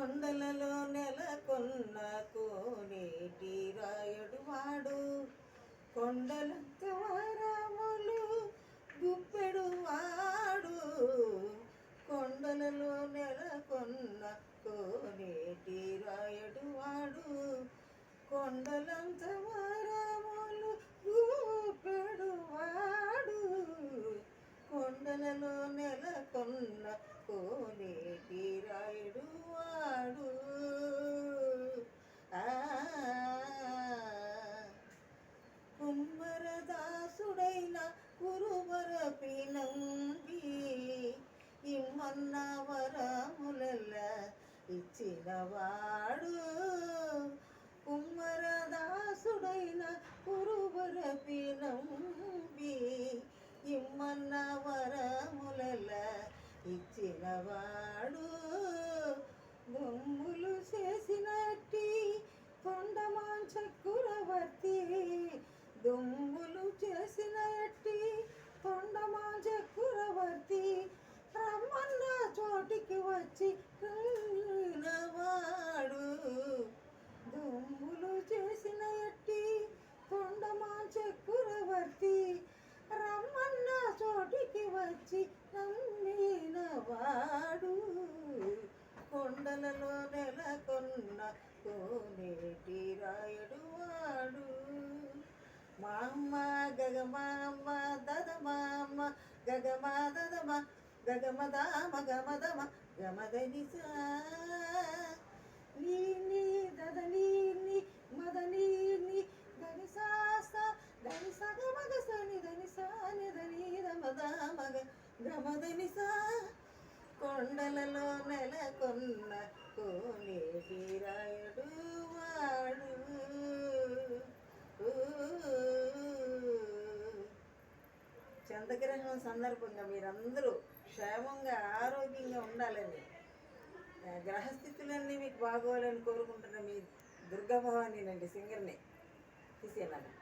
కొండలలో నెలకొన్న కోనేటి రాయుడు వాడు, కొండలంత వరములు గుప్పెడు వాడు. కొండలలో నెలకొన్న కోనేటి రాయుడు వాడు, కొండలంత వరములు గుప్పెడు వాడు. కొండలలో నెలకొన్న కోనేటి రాయుడు వాడు. కుమ్మరదాసుడైన కురువరపినంబి ఇమ్మన్న వరములెల్ల ఇచ్చినవాడు. కుమ్మరదాసుడైన కురువరపినంబి ఇమ్మన్న వరములెల్ల ఇచ్చినవాడు. దొమ్ములు చేసినట్టి తొండమాన్ చక్రవర్తి, దొమ్ములు చేసినట్టి తొండమాన్ చక్రవర్తి రమ్మన్న చోటికి వచ్చి వాడు. దొమ్ములు చేసినట్టి తొండమాన్ చక్రవర్తి రమ్మన్న చోటికి వచ్చి నమ్మినవాడు. కొండలలో నెలకొన్న కోనేటి రాయుడు వాడు. మామ్మ గగమామ్మ దదమామ్మ గగమా దదమ గగమదామ గమదమ గమదనిసా నీని దదనీని మదనీని ధనిసాస ధనిస గమగ సని ధనిసాని ధనీద మదామగ గమదనిసా. కొండలలో నెలకొన్న కోనేటి రాయుడు వాడు. చంద్రగ్రహణం సందర్భంగా మీరందరూ క్షేమంగా ఆరోగ్యంగా ఉండాలని, గ్రహస్థితులన్నీ మీకు బాగోవాలని కోరుకుంటున్న మీ దుర్గా భవానీనండి, సింగర్ని తీసేయాలన్న.